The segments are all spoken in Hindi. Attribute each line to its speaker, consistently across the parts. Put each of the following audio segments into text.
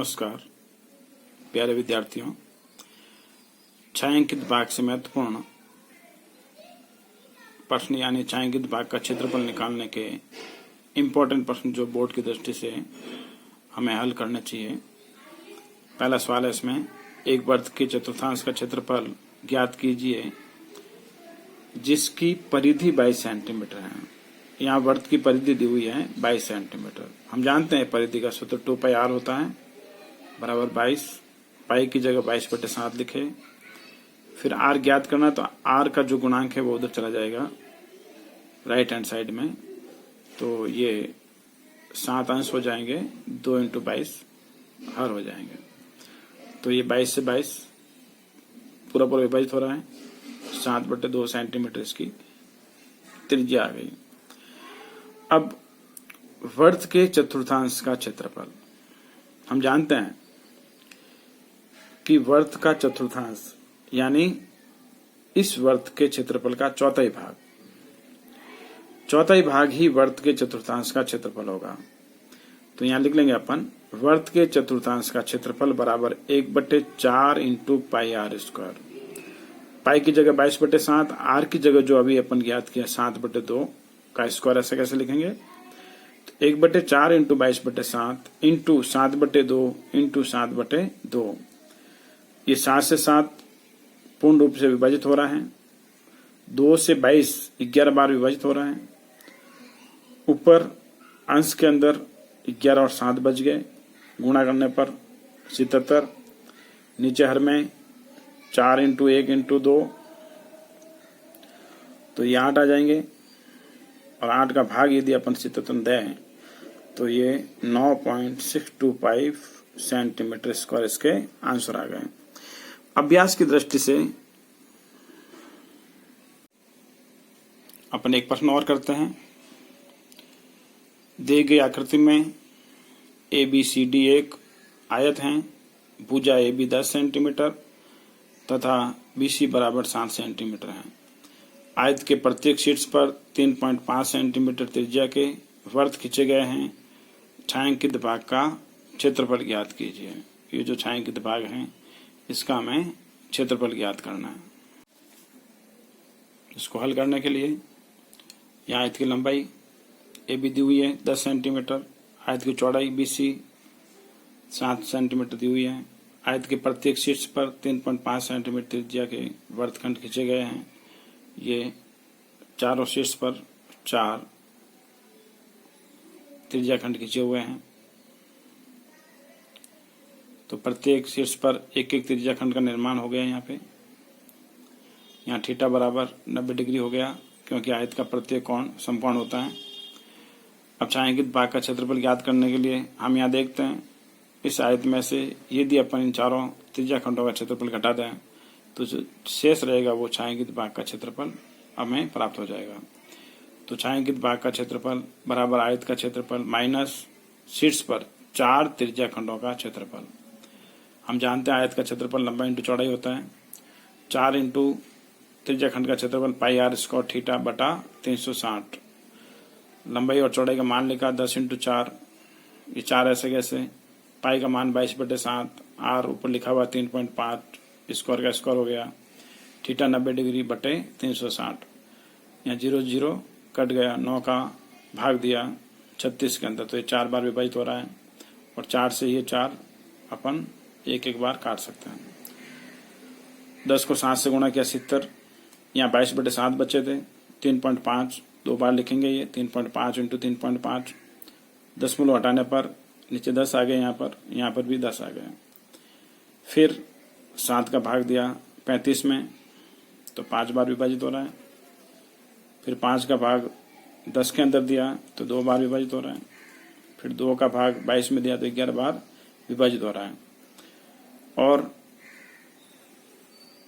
Speaker 1: नमस्कार प्यारे विद्यार्थियों, छायांकित भाग से महत्वपूर्ण प्रश्न यानी छायांकित भाग का क्षेत्रफल निकालने के इम्पोर्टेंट प्रश्न जो बोर्ड की दृष्टि से हमें हल करने चाहिए। पहला सवाल है इसमें, एक वर्ग के चतुर्थांश का क्षेत्रफल ज्ञात कीजिए जिसकी परिधि 22 सेंटीमीटर है। यहाँ वर्ग की परिधि दी हुई है 22 सेंटीमीटर। हम जानते हैं परिधि का सूत्र 2πr होता है बराबर 22। पाई की जगह 22/7 लिखे। फिर r ज्ञात करना, तो r का जो गुणांक है वो उधर चला जाएगा राइट हैंड साइड में, तो ये 7 अंश हो जाएंगे, 2 × 22 हर हो जाएंगे। तो ये 22 से 22 पूरा विभाजित हो रहा है, 7/2 सेंटीमीटर इसकी त्रिज्या आ गई। अब वर्ग के चतुर्थांश का क्षेत्रफल हम जानते हैं कि वर्ग का चतुर्थांश यानी इस वर्ग के क्षेत्रफल का चौथाई भाग ही वर्ग के चतुर्थांश का क्षेत्रफल होगा। तो यहां लिख लेंगे अपन, वर्ग के चतुर्थांश का क्षेत्रफल बराबर 1/4 × πr²। पाई की जगह 22/7, r की जगह जो अभी अपन ज्ञात किया 7/2 का स्क्वायर, ऐसे कैसे लिखेंगे? तो 1/4 × 22/7 × 7/2 × 7/2। ये 7 से 7 पूर्ण रूप से विभाजित हो रहा है, 2 से 22 11 बार विभाजित हो रहा है। ऊपर अंश के अंदर 11 और 7 बच गए, गुणा करने पर 77। नीचे हर में 4 × 1 × 2, तो ये 8 आ जाएंगे। और 8 का भाग यदि अपन 77 दें तो ये 9.625 सेंटीमीटर स्क्वायर इसके आंसर आ गए। अभ्यास की दृष्टि से अपन एक प्रश्न और करते हैं। दी गई आकृति में ABCD एक आयत है, भुजा AB 10 सेंटीमीटर तथा BC बराबर 7 सेंटीमीटर है। आयत के प्रत्येक शीर्ष पर 3.5 सेंटीमीटर त्रिज्या के वृत्त खींचे गए हैं। छायांकित भाग का क्षेत्रफल ज्ञात कीजिए। ये जो छायांकित भाग है इसका हमें क्षेत्रफल ज्ञात करना है। इसको हल करने के लिए यहाँ आयत की लंबाई AB दी हुई है 10 सेंटीमीटर, आयत की चौड़ाई BC 7 सेंटीमीटर दी हुई है। आयत के प्रत्येक शीर्ष पर 3.5 सेंटीमीटर त्रिज्या के वृत्तखंड खींचे गए हैं। ये चारों शीर्ष पर 4 त्रिज्या खंड खींचे हुए हैं। तो प्रत्येक शीर्ष पर एक एक त्रिज्या खंड का निर्माण हो गया। यहाँ पे यहाँ थीटा बराबर 90 डिग्री हो गया, क्योंकि आयत का प्रत्येक कोण समकोण होता है। अब छायांकित भाग का क्षेत्रफल ज्ञात करने के लिए हम यहाँ देखते हैं, इस आयत में से यदि अपन इन चारों त्रिज्या खंडों का क्षेत्रफल घटा दें तो जो शेष रहेगा वो छायांकित भाग का क्षेत्रफल हमें प्राप्त हो जाएगा। तो छायांकित भाग का क्षेत्रफल बराबर आयत का क्षेत्रफल माइनस शीर्ष पर 4 त्रिज्या खंडों का क्षेत्रफल। हम जानते हैं आयत का क्षेत्रफल लंबाई × चौड़ाई होता है। 4 × त्रिज्या खंड का क्षेत्रफल πr² थीटा बटा 360। लंबाई और चौड़ाई का मान लिखा 10 × 4, ये 4 ऐसे कैसे, पाई का मान 22/7, r ऊपर लिखा हुआ 3.5, स्क्वायर का स्क्वायर हो गया, थीटा 90 डिग्री बटे 360। यहाँ 0 0 कट गया, 9 का भाग दिया 36 के अंदर, तो ये 4 बार विभाजित हो रहा है। और 4 से ये 4 अपन एक एक बार काट सकते हैं। 10 को 7 से गुणा किया 70। यहाँ 22/7 बचे थे, 3.5 2 बार लिखेंगे, ये 3.5 × 3.5। दशमलव हटाने पर नीचे 10 आ गए, यहाँ पर भी 10 आ गए। फिर 7 का भाग दिया 35 में, तो 5 बार विभाजित हो रहा है। फिर 5 का भाग 10 के अंदर दिया तो 2 बार विभाजित हो रहा है। फिर 2 का भाग 22 में दिया तो 11 बार विभाजित हो रहा है। और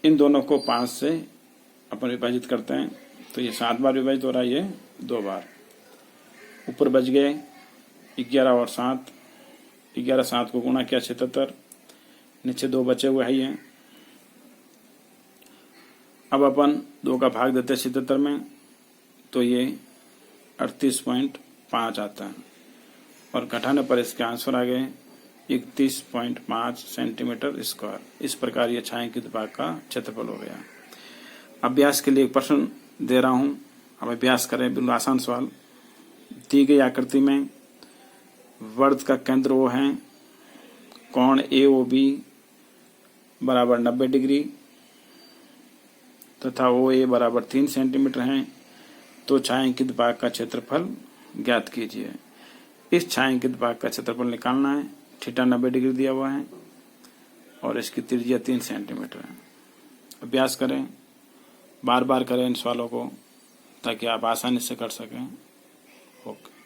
Speaker 1: इन दोनों को 5 से अपन विभाजित करते हैं तो ये 7 बार विभाजित हो रहा है, ये 2 बार। ऊपर बच गए 11 और 7, 11 7 को गुणा किया 77, नीचे 2 बचे हुए हैं। अब अपन 2 का भाग देते हैं 77 में, तो ये 38.5 आता है। और घटाने पर इसके आंसर आ गए 31.5 सेंटीमीटर स्क्वायर। इस प्रकार यह छायांकित भाग का क्षेत्रफल हो गया। अभ्यास के लिए एक प्रश्न दे रहा हूं, अब अभ्यास करें। बिल्कुल आसान सवाल। दी गई आकृति में वर्ग का केंद्र वो है, कोण AOB बराबर 90 डिग्री तथा OA बराबर 3 सेंटीमीटर है, तो छायांकित भाग का क्षेत्रफल ज्ञात कीजिए। इस छायांकित भाग का क्षेत्रफल निकालना है। थीटा 90 डिग्री दिया हुआ है और इसकी त्रिज्या 3 सेंटीमीटर है। अभ्यास करें, बार बार करें इन सवालों को ताकि आप आसानी से कर सकें। ओके।